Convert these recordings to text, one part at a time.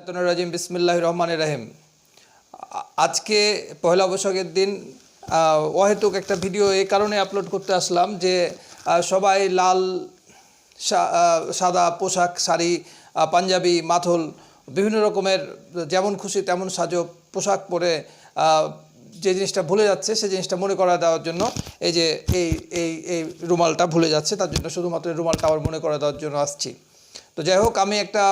রাজিম বিসমিল্লাহির রহমানির রহিম। আজকে পয়লা বৈশাখের দিন অহেতুক একটা ভিডিও এই কারণে আপলোড করতে আসলাম যে সবাই লাল সাদা পোশাক, শাড়ি, পাঞ্জাবি, মাথল, বিভিন্ন রকমের যেমন খুশি তেমন সাজো পোশাক পরে যে জিনিসটা ভুলে যাচ্ছে সেই জিনিসটা মনে করা দেওয়ার জন্য এই যে এই এই এই রুমালটা ভুলে যাচ্ছে, তার জন্য শুধুমাত্র রুমালটা আবার মনে করে দেওয়ার জন্য আসছি। তো যাই হোক, আমি একটা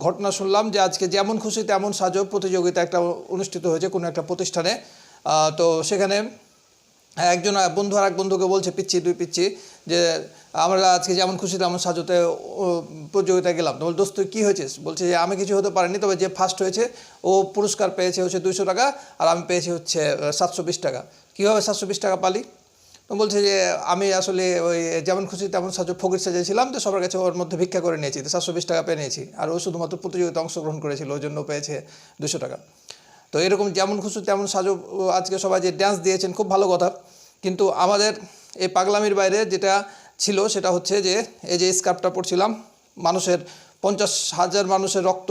ঘটনা শুনলাম যে আজকে যেমন খুশি তেমন সাজো প্রতিযোগিতা একটা অনুষ্ঠিত হয়েছে কোনো একটা প্রতিষ্ঠানে। তো সেখানে একজন বন্ধু আর এক বন্ধুকে বলছে, পিচ্ছি দুই পিচ্ছি, যে আমরা আজকে যেমন খুশি তেমন সাজোতে প্রতিযোগিতায় গেলাম। তো দোস্ত কী হয়েছে? বলছে যে আমি কিছু হতে পারিনি, তবে যে ফার্স্ট হয়েছে ও পুরস্কার পেয়েছে হচ্ছে 200 টাকা আর আমি পেয়েছি হচ্ছে 720 টাকা। কীভাবে 720 টাকা পালি? তো বলছে যে আমি আসলে ওই যেমন খুশি তেমন সাজো ফকির সেজেছিলাম, তো সবার কাছে ওর মধ্যে ভিক্ষা করে নিয়েছি, তো 720 টাকা পেয়ে নিয়েছি। আর ও শুধুমাত্র প্রতিযোগিতায় অংশগ্রহণ করেছিল, ওই জন্য পেয়েছে 200 টাকা। তো এরকম যেমন খুশি তেমন সাজো আজকে সবাই যে ড্যান্স দিয়েছেন, খুব ভালো কথা। কিন্তু আমাদের এই পাগলামির বাইরে যেটা ছিল সেটা হচ্ছে যে এই যে স্কার্ফটা পরছিলাম, মানুষের 50,000 মানুষের রক্ত,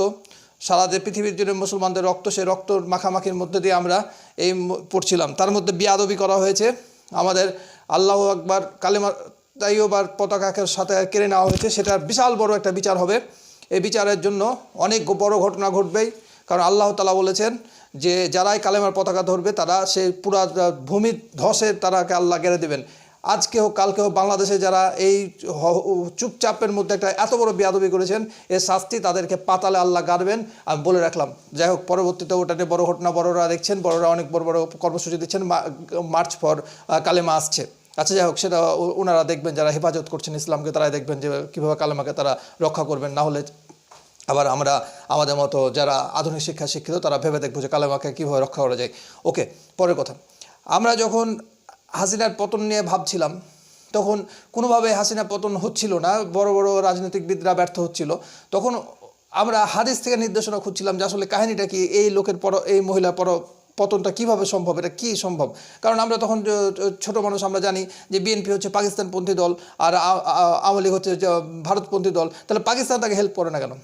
সারা যে পৃথিবীর জন্য মুসলমানদের রক্ত, সেই রক্ত মাখামাখির মধ্যে দিয়ে আমরা এই পড়ছিলাম। তার মধ্যে বেয়াদবি করা হয়েছে, আমাদের আল্লাহু আকবার কালেমা তাইয়্যিবার পতাকাকে সাথে কেড়ে নেওয়া হয়েছে। সেটার বিশাল বড় একটা বিচার হবে। এই বিচারের জন্য অনেক বড় ঘটনা ঘটবেই, কারণ আল্লাহ তাআলা বলেছেন যে যারাই কালেমার পতাকা ধরবে তারা সেই পুরা ভূমি ধসে তারাকে আল্লাহ গেড়ে দেবেন। আজকে হোক কালকে হোক বাংলাদেশে যারা এই চুপচাপের মধ্যে একটা এত বড় বেয়াদবি করেছেন, এর শাস্তি তাদেরকে পাতালে আল্লাহ গাড়বেন, আমি বলে রাখলাম। যাই হোক, পরবর্তীতে ওটা নিয়ে বড় ঘটনা বড়রা দেখছেন, বড়রা অনেক বড় বড় কর্মসূচি দিচ্ছেন, মার্চ ফর কালেমা আসছে। আচ্ছা, যাই হোক, সেটা ওনারা দেখবেন, যারা হেফাজত করছেন ইসলামকে তারাই দেখবেন যে কীভাবে কালেমাকে তারা রক্ষা করবেন। না হলে আবার আমরা আমাদের মতো যারা আধুনিক শিক্ষা শিক্ষিত তারা ভেবে দেখবো যে কালেমাকে কীভাবে রক্ষা করা যায়। ওকে, পরের কথা। আমরা যখন হাসিনার পতন নিয়ে ভাবছিলাম, তখন কোনোভাবে হাসিনা পতন হচ্ছিল না, বড় বড় রাজনীতিবিদরা ব্যর্থ হচ্ছিল। তখন আমরা হাদিস থেকে নির্দেশনা খুঁজছিলাম যে আসলে কাহিনীটা কি, এই লোকের এই মহিলার পতনটা কিভাবে সম্ভব, এটা কী সম্ভব? কারণ আমরা তখন ছোট মানুষ, আমরা জানি যে বিএনপি হচ্ছে পাকিস্তানপন্থী দল আর আওয়ামী লীগ হচ্ছে ভারতপন্থী দল। তাহলে পাকিস্তান তাকে হেল্প করে না কেন?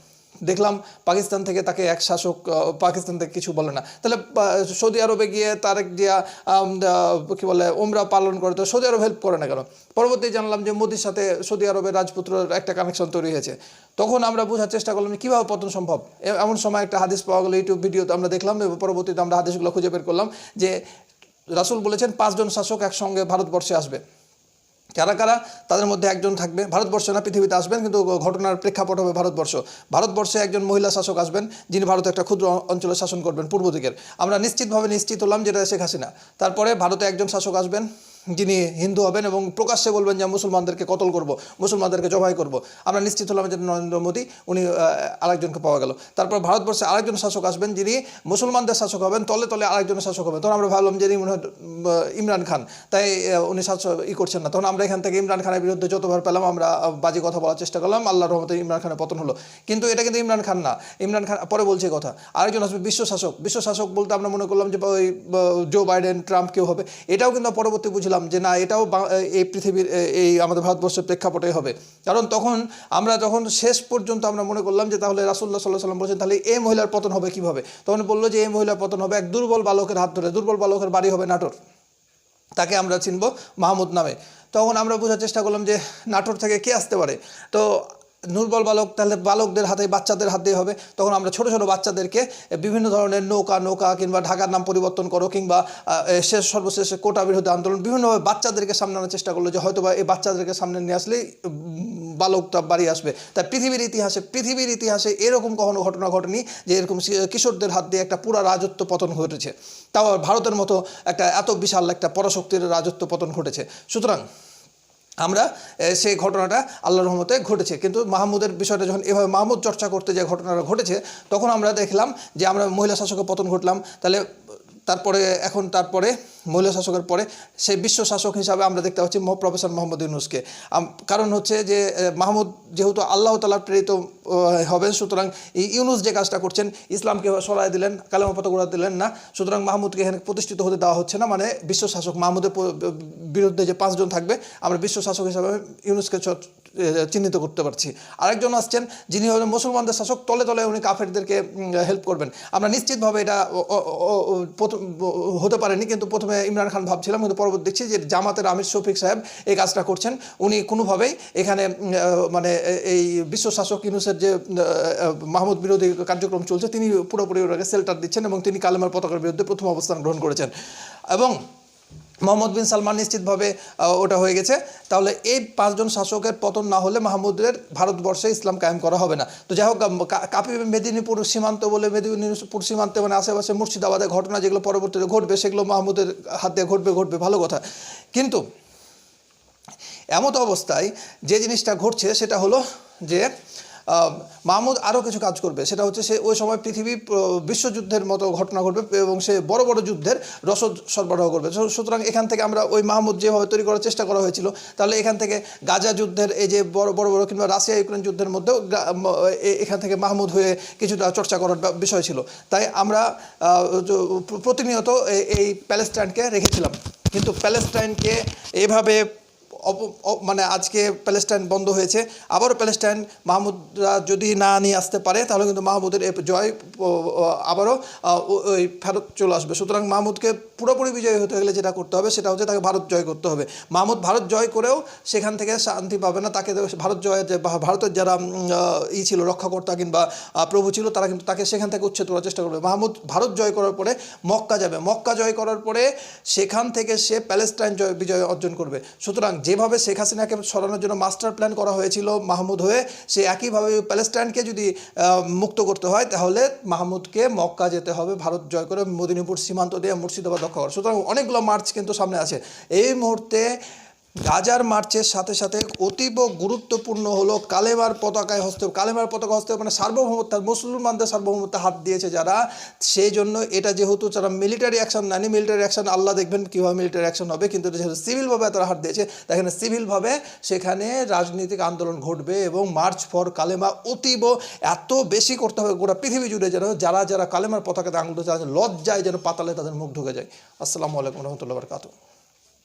দেখলাম পাকিস্তান থেকে তাকে এক শাসক পাকিস্তান থেকে কিছু বলে না। তাহলে সৌদি আরবে গিয়ে তারেক জিয়া কী বলে ওমরা পালন করে, তো সৌদি আরব হেল্প করে না কেন? পরবর্তী জানলাম যে মোদির সাথে সৌদি আরবের রাজপুত্রের একটা কানেকশন তৈরি হয়েছে। তখন আমরা বোঝার চেষ্টা করলাম কীভাবে পতন সম্ভব। এমন সময় একটা হাদিস পাওয়া গেলো, ইউটিউব ভিডিওতে আমরা দেখলাম, পরবর্তীতে আমরা হাদিসগুলো খুঁজে বের করলাম যে রাসূল বলেছেন 5 জন শাসক একসঙ্গে ভারতবর্ষে আসবে। কারা কারা? তাদের মধ্যে একজন থাকবে, ভারতবর্ষে না পৃথিবীতে আসবেন, কিন্তু ঘটনার প্রেক্ষাপট হবে ভারতবর্ষে একজন মহিলা শাসক আসবেন, যিনি ভারতে একটা ক্ষুদ্র অঞ্চলে শাসন করবেন পূর্ব দিকের। আমরা নিশ্চিতভাবে নিশ্চিত হলাম যেটা শেখ হাসিনা। তারপরে ভারতে একজন শাসক আসবেন যিনি হিন্দু হবেন এবং প্রকাশ্যে বলবেন যে মুসলমানদেরকে কতল করব, মুসলমানদেরকে জবাই করব। আমরা নিশ্চিত হলাম যে নরেন্দ্র মোদী, উনি আরেকজনকে পাওয়া গেল। তারপর ভারতবর্ষে আরেকজন শাসক আসবেন যিনি মুসলমানদের শাসক হবেন, তলে তলে আরেকজনের শাসক হবেন। তখন আমরা ভাবলাম যে মনে হয় ইমরান খান, তাই উনি করছেন না। তখন আমরা এখান থেকে ইমরান খানের বিরুদ্ধে যতবার পেলাম আমরা বাজে কথা বলার চেষ্টা করলাম, আল্লাহর রহমতে ইমরান খানের পতন হলো। কিন্তু এটা কিন্তু ইমরান খান না, ইমরান খান পরে বলছে কথা। আরেকজন আসবে বিশ্বশাসক বলতে আমরা মনে করলাম যে ওই জো বাইডেন, ট্রাম্প কেউ হবে। এটাও কিন্তু পরবর্তী বুঝলাম যে না, এটাও এই পৃথিবীর এই আমাদের ভারতবর্ষের প্রেক্ষাপটে হবে। কারণ তখন শেষ পর্যন্ত আমরা মনে করলাম যে তাহলে রাসূলুল্লাহ সাল্লাল্লাহু আলাইহি ওয়াসাল্লাম বলেছেন তাহলে এই মহিলার পতন হবে কিভাবে? তখন বললো যে এই মহিলার পতন হবে এক দুর্বল বালকের হাত ধরে। দুর্বল বালকের বাড়ি হবে নাটোর, তাকে আমরা চিনব মাহমুদ নামে। তখন আমরা বোঝার চেষ্টা করলাম যে নাটোর থেকে কে আসতে পারে। তো দুর্বল বালক, তাহলে বালকদের হাতে, বাচ্চাদের হাতে হবে। তখন আমরা ছোট ছোট বাচ্চাদেরকে বিভিন্ন ধরনের নৌকা কিংবা ঢাকার নাম পরিবর্তন করো, কিংবা সর্বশেষ কোটা বিরোধী আন্দোলন, বিভিন্নভাবে বাচ্চাদেরকে সামনে আনার চেষ্টা করলো যে হয়তো বা এই বাচ্চাদেরকে সামনে নিয়ে আসলেই বালকটা বাড়ি আসবে। তাই পৃথিবীর ইতিহাসে এরকম কখনো ঘটনা ঘটেনি যে এরকম কিশোরদের হাত দিয়ে একটা পুরা রাজত্ব পতন ঘটেছে, তাও ভারতের মতো একটা এত বিশাল একটা পরাশক্তির রাজত্ব পতন ঘটেছে। সুতরাং আমরা সেই ঘটনাটা আল্লাহর রহমতে ঘটেছে। কিন্তু মাহমুদের বিষয়টা যখন এভাবে মাহমুদ চর্চা করতে যে ঘটনাটা ঘটেছে, তখন আমরা দেখলাম যে আমরা মহিলা শাসকের পতন ঘটলাম। তাহলে তারপরে মহিলা শাসকের পরে সেই বিশ্ব শাসক হিসাবে আমরা দেখতে পাচ্ছি প্রফেসর মোহাম্মদ ইউনূসকে। কারণ হচ্ছে যে মাহমুদ যেহেতু আল্লাহ তাআলা প্রেরিত হবেন, সুতরাং ইউনূস যে কাজটা করছেন, ইসলামকে সরাই দিলেন, কালেমা পতাকা দিলেন না, সুতরাং মাহমুদকে এখানে প্রতিষ্ঠিত হতে দেওয়া হচ্ছে না। মানে বিশ্ব শাসক মাহমুদের বিরুদ্ধে যে 5 জন থাকবে, আমরা বিশ্ব শাসক হিসাবে ইউনূসকে চিহ্নিত করতে পারছি। আরেকজন আসছেন যিনি হলেন মুসলমানদের শাসক, তলে তলে উনি কাফেরদেরকে হেল্প করবেন। আমরা নিশ্চিতভাবে এটা হতে পারেনি, কিন্তু প্রথমে ইমরান খান ভাবছিলাম, কিন্তু পরবর্তী দেখছি যে জামাতের আমির শফিক সাহেব এই কাজটা করছেন। উনি কোনোভাবেই এখানে মানে এই বিশ্ব শাসক ইউনূসের যে মাহমুদ বিরোধী কার্যক্রম চলছে, তিনি পুরোপুরি ওটাকে শেল্টার দিচ্ছেন এবং তিনি কালেমার পতাকার বিরুদ্ধে প্রথম অবস্থান গ্রহণ করেছেন। এবং মোহাম্মদ বিন সালমান নিশ্চিতভাবে ওটা হয়ে গেছে। তাহলে এই 5 জন শাসকের পতন না হলে মাহমুদের ভারতবর্ষে ইসলাম কায়েম করা হবে না। তো যাই হোক, কাপি মেদিনীপুর সীমান্ত বলে, মেদিনীপুর সীমান্তে মানে আশেপাশে মুর্শিদাবাদের ঘটনা যেগুলো পরবর্তীতে ঘটবে, সেগুলো মাহমুদের হাত দিয়ে ঘটবে, ভালো কথা। কিন্তু এমত অবস্থায় যে জিনিসটা ঘটছে সেটা হলো যে মাহমুদ আরও কিছু কাজ করবে। সেটা হচ্ছে সে ওই সময় পৃথিবী বিশ্বযুদ্ধের মতো ঘটনা ঘটবে এবং সে বড় বড় যুদ্ধের রসদ সরবরাহ করবে। সুতরাং এখান থেকে আমরা ওই মাহমুদ যেভাবে তৈরি করার চেষ্টা করা হয়েছিল, তাহলে এখান থেকে গাজা যুদ্ধের এই যে বড় বড় কিংবা রাশিয়া ইউক্রেন যুদ্ধের মধ্যেও এখান থেকে মাহমুদ হয়ে কিছুটা চর্চা করার বিষয় ছিল। তাই আমরা প্রতিনিয়ত এই প্যালেস্টাইনকে রেখেছিলাম। কিন্তু প্যালেস্টাইনকে এভাবে মানে আজকে প্যালেস্টাইন বন্ধ হয়েছে, আবারও প্যালেস্টাইন মাহমুদরা যদি না নিয়ে আসতে পারে, তাহলে কিন্তু মাহমুদের এই জয় আবারও ওই ফেরত চলে আসবে। সুতরাং মাহমুদকে পুরোপুরি বিজয়ী হতে গেলে যেটা করতে হবে সেটা হচ্ছে তাকে ভারত জয় করতে হবে। মাহমুদ ভারত জয় করেও সেখান থেকে শান্তি পাবে না। তাকে ভারত জয়ের যে ভারতের যারা ছিল রক্ষাকর্তা কিংবা প্রভু ছিল, তারা কিন্তু তাকে সেখান থেকে উচ্ছেদ করার চেষ্টা করবে। মাহমুদ ভারত জয় করার পরে মক্কা যাবে, মক্কা জয় করার পরে সেখান থেকে সে প্যালেস্টাইন বিজয় অর্জন করবে। সুতরাং যেভাবে শেখ হাসিনাকে সরানোর জন্য মাস্টার প্ল্যান করা হয়েছিল মাহমুদ হয়ে, সে একইভাবে প্যালেস্টাইনকে যদি মুক্ত করতে হয়, তাহলে মাহমুদকে মক্কা যেতে হবে, ভারত জয় করে মেদিনীপুর সীমান্ত দিয়ে মুর্শিদাবাদ রক্ষা করা। সুতরাং অনেকগুলো মার্চ কিন্তু সামনে আছে। এই মুহূর্তে গাজার মার্চের সাথে সাথে অতীব গুরুত্বপূর্ণ হলো কালেমার পতাকায় কালেমার পতাকা হস্তক্ষেপ, মানে সার্বভৌমত্ব, মুসলমানদের সার্বভৌমত্ব হাত দিয়েছে যারা, সেই জন্য এটা যেহেতু যারা মিলিটারি অ্যাকশন নেয়নি, মিলিটারি অ্যাকশন আল্লাহ দেখবেন কীভাবে মিলিটারি অ্যাকশন হবে, কিন্তু যেহেতু সিভিলভাবে তারা হাত দিয়েছে, দেখেন সিভিলভাবে সেখানে রাজনৈতিক আন্দোলন ঘটবে এবং মার্চ ফর কালেমা অতীব এত বেশি করতে হবে গোটা পৃথিবী জুড়ে, যেন যারা যারা কালেমার পতাকাতে আঙুল, যারা লজ্জায় যেন পাতালে তাদের মুখ ঢুকে যায়। আসসালামু আলাইকুম রহমতুল্লাহ বারকাতুহু।